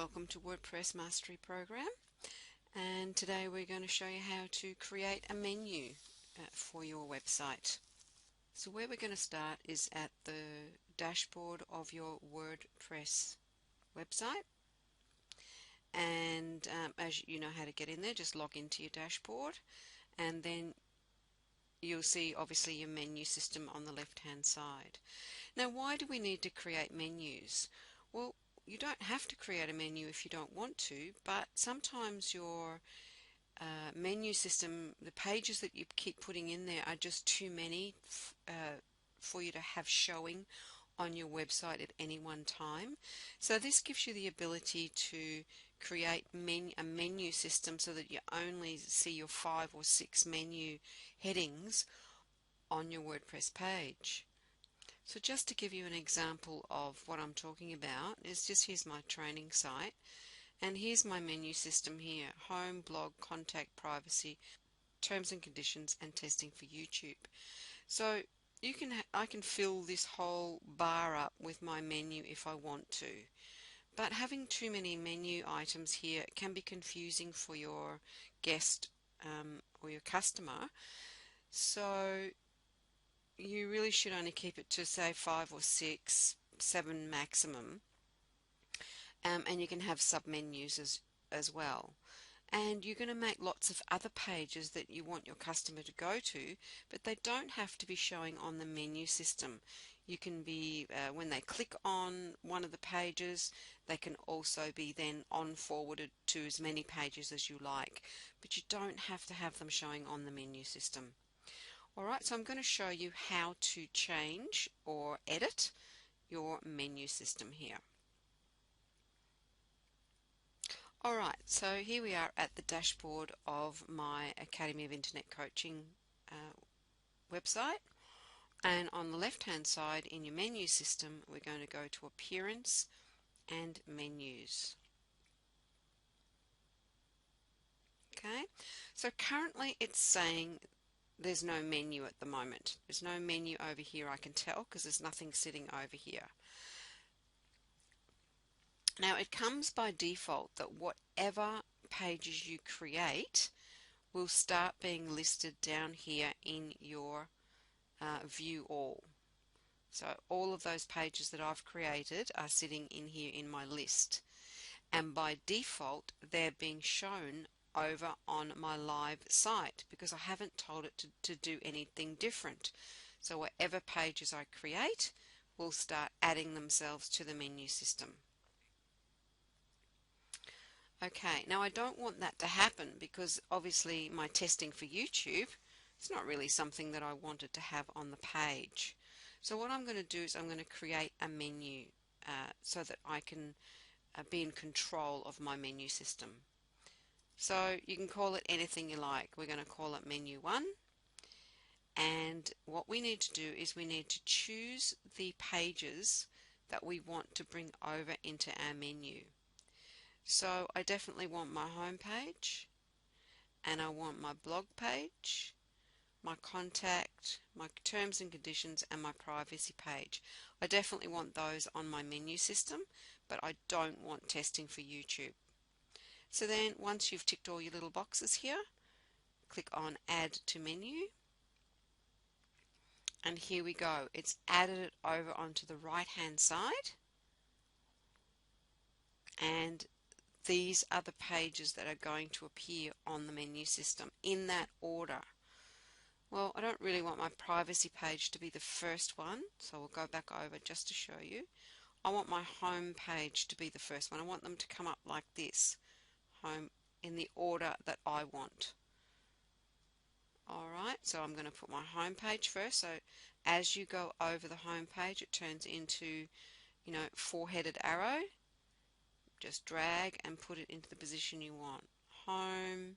welcome to WordPress Mastery Program, and today we're going to show you how to create a menu for your website. So where we're going to start is at the dashboard of your WordPress website, and as you know how to get in there, just log into your dashboard and then you'll see obviously your menu system on the left hand side. Now, why do we need to create menus? Well, you don't have to create a menu if you don't want to, but sometimes your menu system, the pages that you keep putting in there are just too many for you to have showing on your website at any one time. So this gives you the ability to create a menu system so that you only see your 5 or 6 menu headings on your WordPress page. So just to give you an example of what I'm talking about, here's my training site, and here's my menu system here: home, blog, contact, privacy, terms and conditions, and testing for YouTube. So I can fill this whole bar up with my menu if I want to. But having too many menu items here can be confusing for your guest or your customer. So you really should only keep it to, say, 5 or 6, 7 maximum, and you can have submenus as well. And you're going to make lots of other pages that you want your customer to go to, but they don't have to be showing on the menu system. You can be, when they click on one of the pages, they can also be then forwarded to as many pages as you like, but you don't have to have them showing on the menu system. Alright, so I'm going to show you how to change or edit your menu system here. Alright, so here we are at the dashboard of my Academy of Internet Coaching website, and on the left hand side in your menu system we're going to go to Appearance and Menus. Okay, so currently it's saying there's no menu at the moment. There's no menu over here, I can tell, because there's nothing sitting over here. Now, it comes by default that whatever pages you create will start being listed down here in your View All. So all of those pages that I've created are sitting in here in my list, and by default they're being shown over on my live site because I haven't told it to do anything different. So whatever pages I create will start adding themselves to the menu system. Okay, now I don't want that to happen because obviously my testing for YouTube, it's not really something that I wanted to have on the page. So what I'm going to do is I'm going to create a menu so that I can be in control of my menu system. So you can call it anything you like. We're going to call it Menu 1, and what we need to do is we need to choose the pages that we want to bring over into our menu. So I definitely want my home page, and I want my blog page, my contact, my terms and conditions, and my privacy page. I definitely want those on my menu system, but I don't want testing for YouTube. So then once you've ticked all your little boxes here, click on Add to Menu, and here we go. It's added it over onto the right hand side, and these are the pages that are going to appear on the menu system in that order. Well, I don't really want my privacy page to be the first one, so we'll go back over just to show you. I want my home page to be the first one. I want them to come up like this, home, in the order that I want. Alright, so I'm going to put my home page first. So as you go over the home page, it turns into, four-headed arrow. Just drag and put it into the position you want. Home,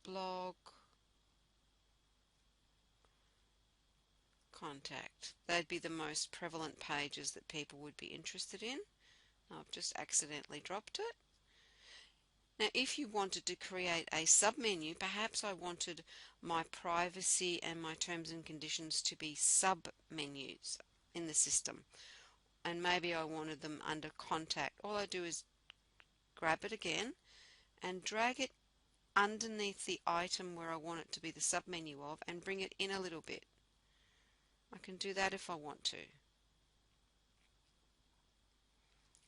blog, contact. They'd be the most prevalent pages that people would be interested in. I've just accidentally dropped it. Now, if you wanted to create a submenu, perhaps I wanted my privacy and my terms and conditions to be sub-menus in the system. and maybe I wanted them under contact. All I do is grab it again and drag it underneath the item where I want it to be the submenu of, and bring it in a little bit. I can do that if I want to.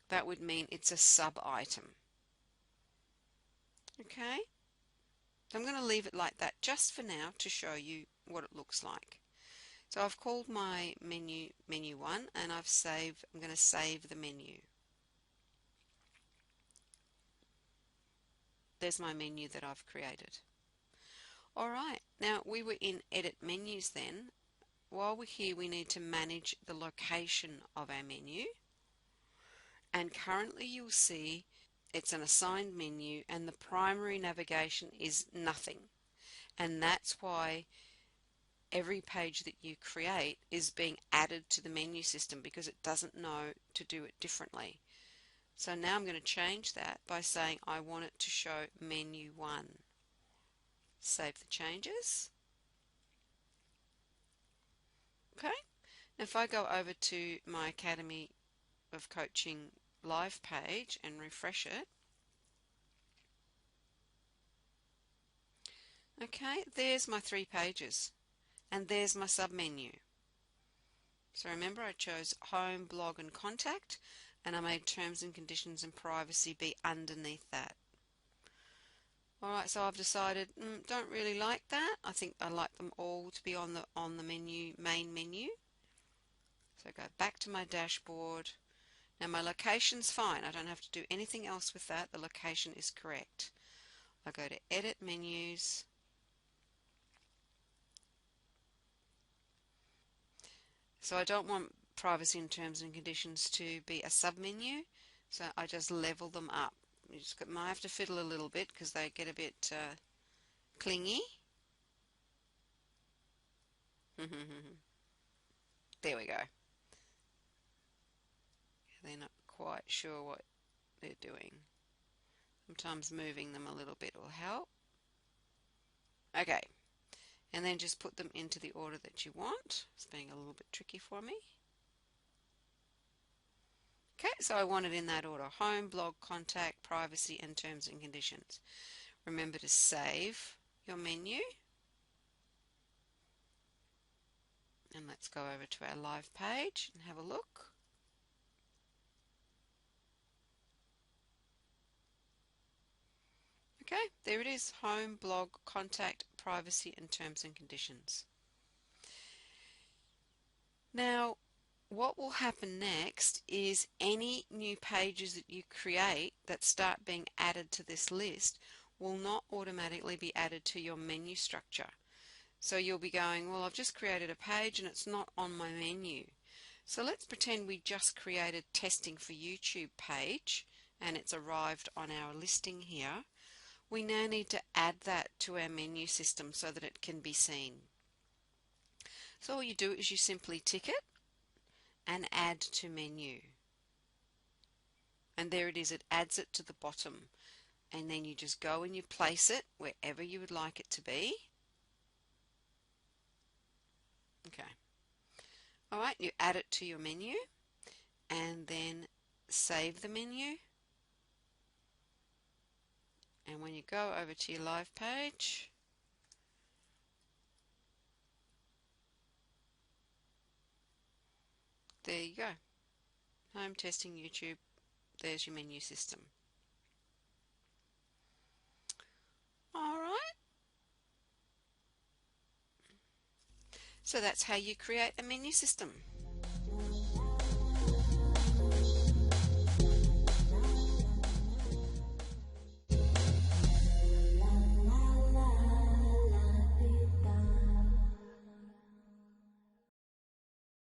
That would mean it's a sub item. Okay, so I'm going to leave it like that just for now to show you what it looks like. So I've called my menu 1, and I'm going to save the menu. There's my menu that I've created. Alright, now we were in edit menus then. While we're here, we need to manage the location of our menu, and currently you'll see it's an assigned menu and the primary navigation is nothing, and that's why every page that you create is being added to the menu system, because it doesn't know to do it differently. So now I'm going to change that by saying I want it to show menu 1. Save the changes. Okay, now if I go over to my Academy of Coaching live page and refresh it, okay, there's my 3 pages, and there's my submenu. So remember, I chose home, blog and contact, and I made terms and conditions and privacy be underneath that. Alright, so I've decided, don't really like that. I think I like them all to be on the menu, main menu. So go back to my dashboard. Now my location's fine. I don't have to do anything else with that. The location is correct. I go to edit menus. So I don't want privacy and terms and conditions to be a submenu, so I just level them up. You just might have to fiddle a little bit because they get a bit clingy. There we go. They're not quite sure what they're doing. Sometimes moving them a little bit will help. Okay, and then just put them into the order that you want. It's being a little bit tricky for me. Okay, so I want it in that order: home, blog, contact, privacy and terms and conditions. Remember to save your menu. And let's go over to our live page and have a look. Okay, there it is: home, blog, contact, privacy and terms and conditions. Now, what will happen next is any new pages that you create that start being added to this list will not automatically be added to your menu structure. So you'll be going, well, I've just created a page and it's not on my menu. So let's pretend we just created testing for YouTube page and it's arrived on our listing here. We now need to add that to our menu system so that it can be seen. So all you do is you simply tick it and add to menu. And there it is, it adds it to the bottom. And then you just go and you place it wherever you would like it to be. Okay. Alright, you add it to your menu and then save the menu. And when you go over to your live page, there you go. Home, testing, YouTube. There's your menu system. Alright. So that's how you create a menu system.